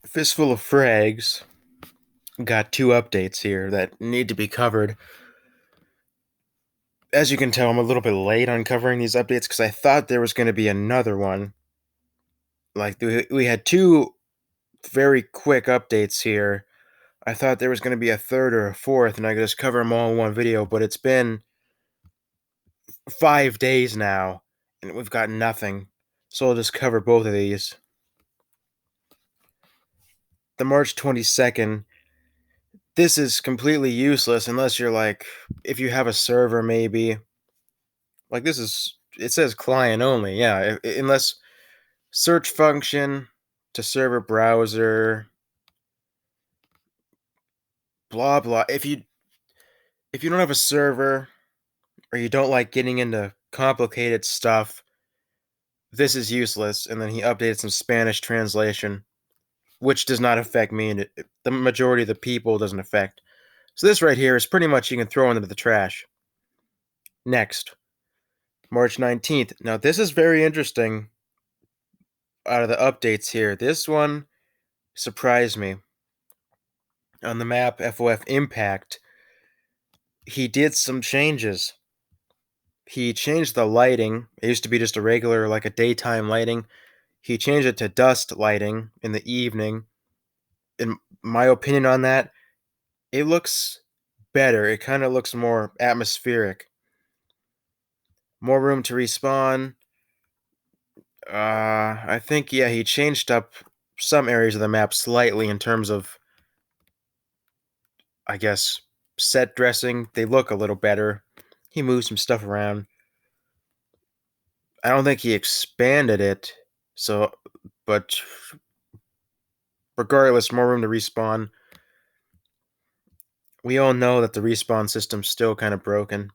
Fistful of Frags got two updates here that need to be covered. As you can tell, I'm a little bit late on covering these updates because I thought there was going to be another one. Like, we had two very quick updates here. I thought there was going to be a third or a fourth, and I could just cover them all in one video, but it's been 5 days now, and we've got nothing. So I'll just cover both of these. The March 22nd, this is completely useless unless you're like, if you have a server maybe. Like this is, it says client only, yeah, unless search function to server browser, blah blah. If you don't have a server or you don't like getting into complicated stuff, this is useless. And then he updated some Spanish translation, which does not affect me, and the majority of the people doesn't affect. So this right here is pretty much you can throw into the trash. Next, March 19th. Now this is very interesting. Out of the updates here, this one surprised me. On the map FOF Impact, he did some changes. He changed the lighting. It used to be just a regular, like a daytime lighting. He changed it to dust lighting in the evening. In my opinion on that, it looks better. It kind of looks more atmospheric. More room to respawn. I think, yeah, he changed up some areas of the map slightly in terms of, I guess, set dressing. They look a little better. He moved some stuff around. I don't think he expanded it. So, but regardless, more room to respawn. We all know that the respawn system's still kind of broken.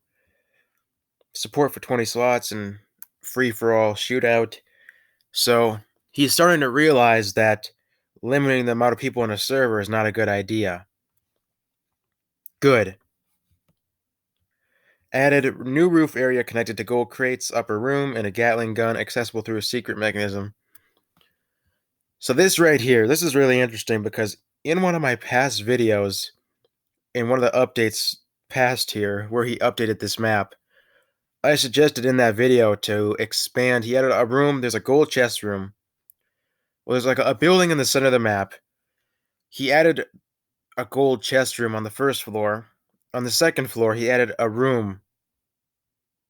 Support for 20 slots and free for all shootout. So, he's starting to realize that limiting the amount of people in a server is not a good idea. Good. Added new roof area connected to gold crates, upper room, and a Gatling gun accessible through a secret mechanism. So this right here, this is really interesting because in one of my past videos, in one of the updates past here, where he updated this map, I suggested in that video to expand. He added a room, there's a gold chest room. Well, there's like a building in the center of the map. He added a gold chest room on the first floor. On the second floor, he added a room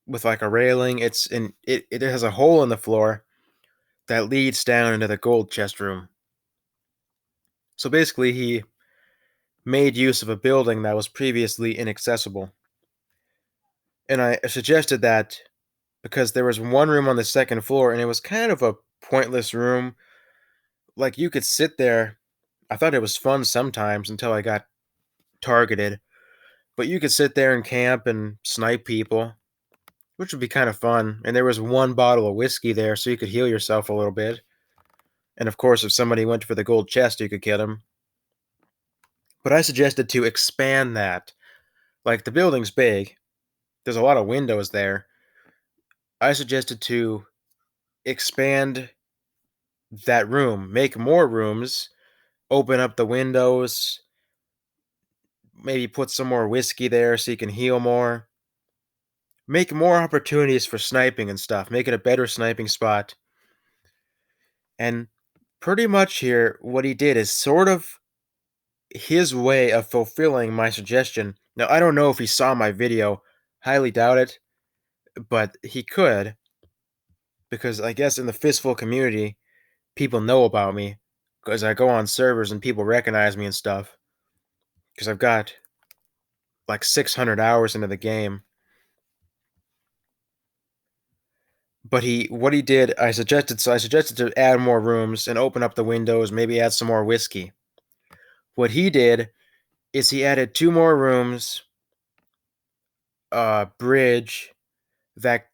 with like a railing. It has a hole in the floor that leads down into the gold chest room. So basically, he made use of a building that was previously inaccessible. And I suggested that because there was one room on the second floor and it was kind of a pointless room. Like you could sit there. I thought it was fun sometimes until I got targeted. But you could sit there and camp and snipe people, which would be kind of fun. And there was one bottle of whiskey there, so you could heal yourself a little bit. And of course, if somebody went for the gold chest, you could kill them. But I suggested to expand that. Like the building's big, there's a lot of windows there. I suggested to expand that room, make more rooms, open up the windows, maybe put some more whiskey there so you can heal more. Make more opportunities for sniping and stuff. Make it a better sniping spot. And pretty much here, what he did is sort of his way of fulfilling my suggestion. Now, I don't know if he saw my video. Highly doubt it. But he could. Because I guess in the Fistful community, people know about me. Because I go on servers and people recognize me and stuff. Because I've got like 600 hours into the game. But what he did, I suggested to add more rooms and open up the windows, maybe add some more whiskey. What he did is he added two more rooms, a bridge that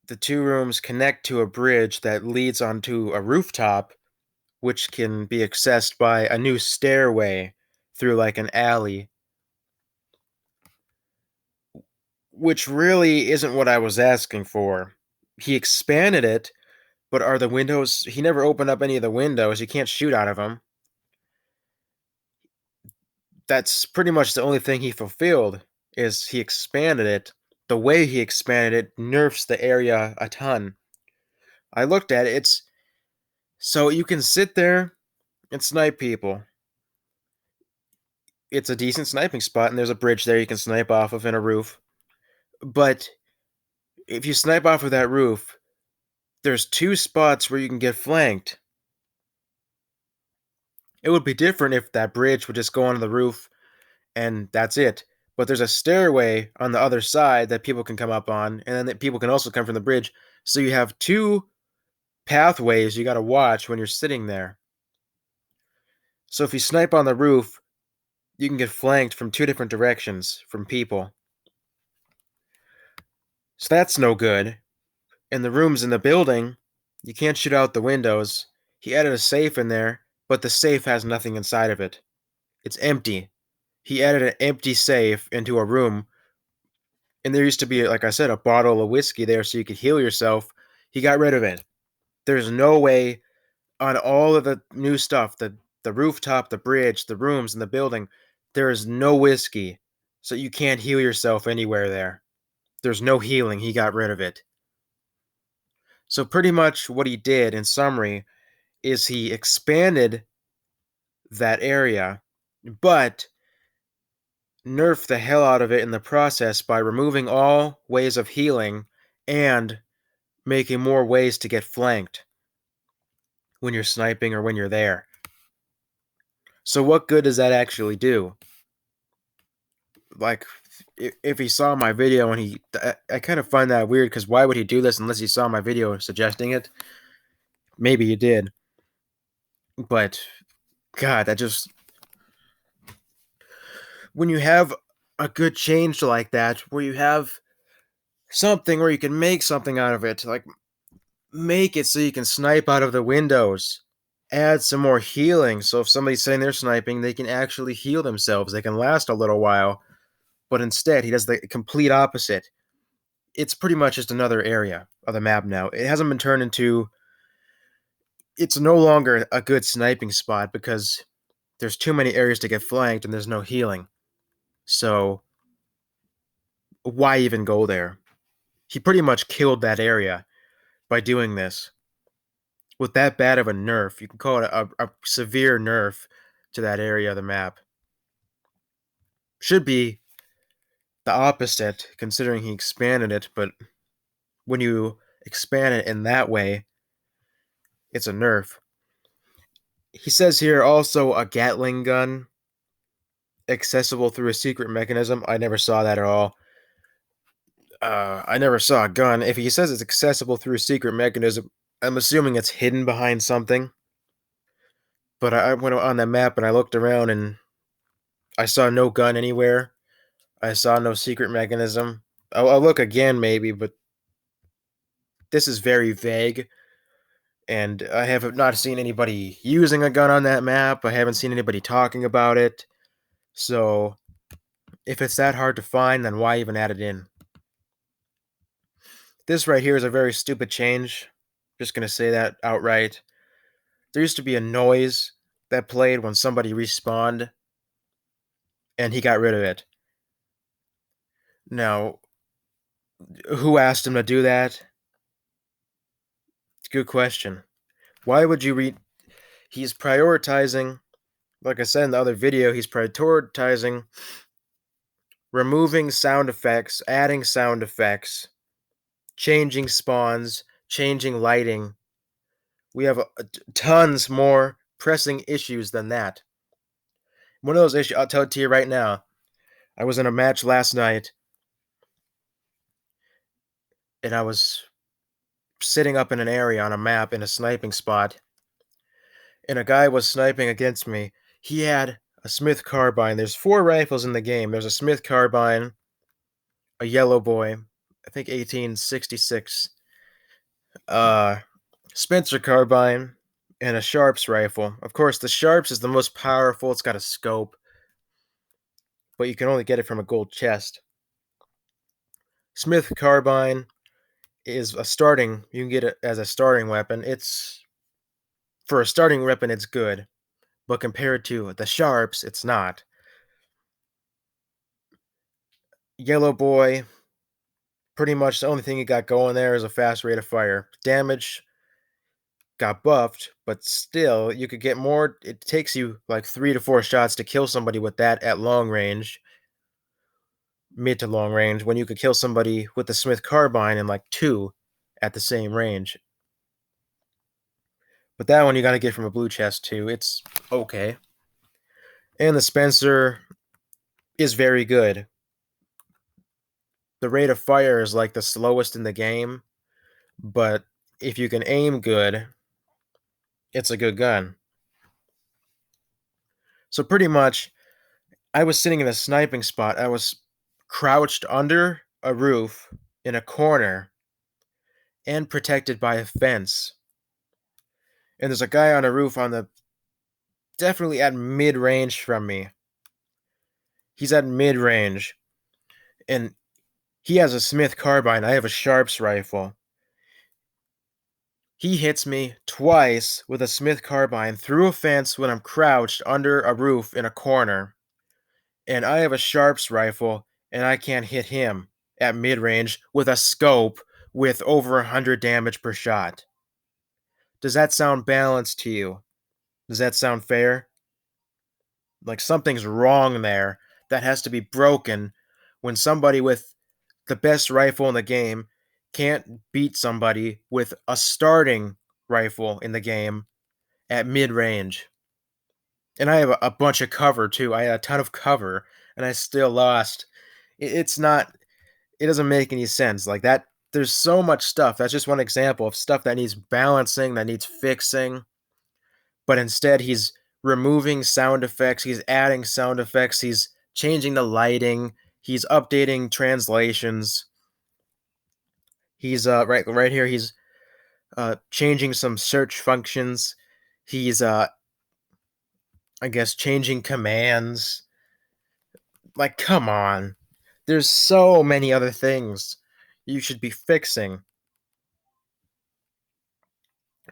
the two rooms connect to a bridge that leads onto a rooftop, which can be accessed by a new stairway through like an alley. Which really isn't what I was asking for. He expanded it, but are the windows. He never opened up any of the windows. You can't shoot out of them. that's pretty much the only thing he fulfilled is he expanded it. The way he expanded it nerfs the area a ton. I looked at it, it's so you can sit there and snipe people. It's a decent sniping spot, and there's a bridge there you can snipe off of and a roof. But if you snipe off of that roof, there's two spots where you can get flanked. It would be different if that bridge would just go onto the roof and that's it. But there's a stairway on the other side that people can come up on, and then that people can also come from the bridge. So you have two pathways you got to watch when you're sitting there. So if you snipe on the roof, you can get flanked from two different directions from people. So that's no good. And the rooms in the building, you can't shoot out the windows. He added a safe in there, but the safe has nothing inside of it. It's empty. He added an empty safe into a room, and there used to be, like I said, a bottle of whiskey there so you could heal yourself. He got rid of it. There's no way on all of the new stuff, the rooftop, the bridge, the rooms in the building, there is no whiskey. So you can't heal yourself anywhere there. There's no healing. He got rid of it. So pretty much what he did in summary is he expanded that area, but nerfed the hell out of it in the process by removing all ways of healing and making more ways to get flanked when you're sniping or when you're there. So what good does that actually do? Like, if he saw my video and I kind of find that weird, because why would he do this unless he saw my video suggesting it? Maybe he did. But, God, that just... When you have a good change like that, where you have something where you can make something out of it, like, make it so you can snipe out of the windows. Add some more healing, so if somebody's sitting there sniping, they can actually heal themselves. They can last a little while. But instead, he does the complete opposite. It's pretty much just another area of the map now. It hasn't been turned into... It's no longer a good sniping spot because there's too many areas to get flanked and there's no healing. So, why even go there? He pretty much killed that area by doing this. With that bad of a nerf, you can call it a severe nerf to that area of the map. Should be the opposite, considering he expanded it, but when you expand it in that way, it's a nerf. He says here also a Gatling gun accessible through a secret mechanism. I never saw that at all. I never saw a gun. If he says it's accessible through a secret mechanism, I'm assuming it's hidden behind something. But I went on that map and I looked around and I saw no gun anywhere. I saw no secret mechanism. I'll look again maybe, but this is very vague. And I have not seen anybody using a gun on that map. I haven't seen anybody talking about it. So, if it's that hard to find, then why even add it in? This right here is a very stupid change. Just gonna say that outright. There used to be a noise that played when somebody respawned, and he got rid of it. Now, who asked him to do that? Good question. Why would you He's prioritizing, like I said in the other video, he's prioritizing removing sound effects, adding sound effects, changing spawns, changing lighting. We have tons more pressing issues than that. One of those issues, I'll tell it to you right now. I was in a match last night, and I was sitting up in an area on a map in a sniping spot, and a guy was sniping against me. He had a Smith carbine. There's 4 rifles in the game. There's a Smith carbine, a yellow boy, I think 1866, Spencer carbine, and a Sharps rifle. Of course, the Sharps is the most powerful. It's got a scope, but you can only get it from a gold chest. Smith carbine is a starting. You can get it as a starting weapon. It's for a starting weapon, it's good, but compared to the Sharps, it's not. Yellow Boy, pretty much the only thing he got going there is a fast rate of fire. Damage got buffed, but still, you could get more. It takes you like 3 to 4 shots to kill somebody with that at long range, mid to long range, when you could kill somebody with the Smith carbine in like 2 at the same range. But that one you got to get from a blue chest too. It's okay. And the Spencer is very good. The rate of fire is like the slowest in the game, but if you can aim good, it's a good gun. So pretty much, I was sitting in a sniping spot. I was crouched under a roof in a corner and protected by a fence. And there's a guy on a roof on the definitely at mid range from me. He's at mid range, and he has a Smith carbine. I have a Sharps rifle. He hits me twice with a Smith carbine through a fence when I'm crouched under a roof in a corner. And I have a Sharps rifle, and I can't hit him at mid range with a scope with over 100 damage per shot. Does that sound balanced to you? Does that sound fair? Like something's wrong there that has to be broken when somebody with the best rifle in the game can't beat somebody with a starting rifle in the game at mid range. And I have a bunch of cover too. I had a ton of cover and I still lost. It's not, it doesn't make any sense. Like that, there's so much stuff. That's just one example of stuff that needs balancing, that needs fixing. But instead, he's removing sound effects, he's adding sound effects, he's changing the lighting, he's updating translations. He's right here, he's changing some search functions. He's I guess changing commands. Like, come on. There's so many other things you should be fixing.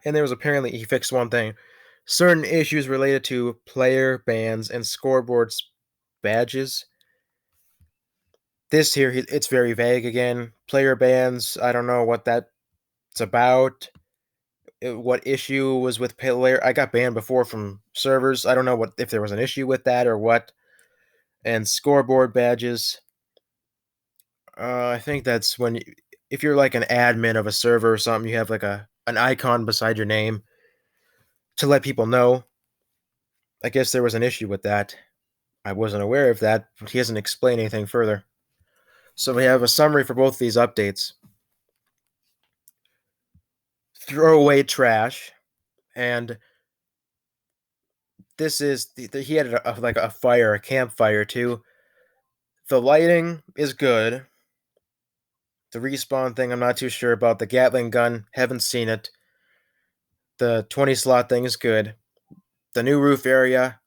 And there was apparently he fixed one thing. Certain issues related to player bans and scoreboards badges. This here, it's very vague again. Player bans, I don't know what that's about. What issue was with player? I got banned before from servers. I don't know what if there was an issue with that or what. And scoreboard badges. I think that's when if you're like an admin of a server or something, you have like an icon beside your name to let people know. I guess there was an issue with that. I wasn't aware of that, but he hasn't explained anything further. So we have a summary for both these updates. Throw away trash, and this is he had like a fire, a campfire too. The lighting is good. The respawn thing, I'm not too sure about. The Gatling gun, haven't seen it. The 20 slot thing is good. The new roof area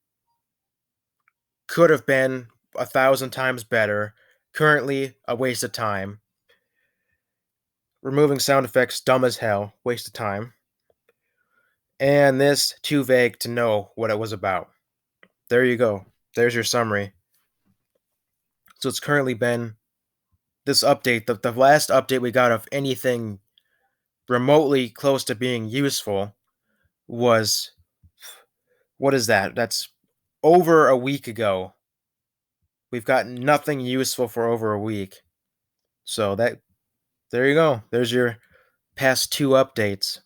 could have been 1,000 times better. Currently, a waste of time. Removing sound effects, dumb as hell, waste of time. And this, too vague to know what it was about. There you go. There's your summary. So it's currently been this update, the last update we got of anything remotely close to being useful was, what is that? That's over a week ago. We've got nothing useful for over a week. So there you go. There's your past 2 updates.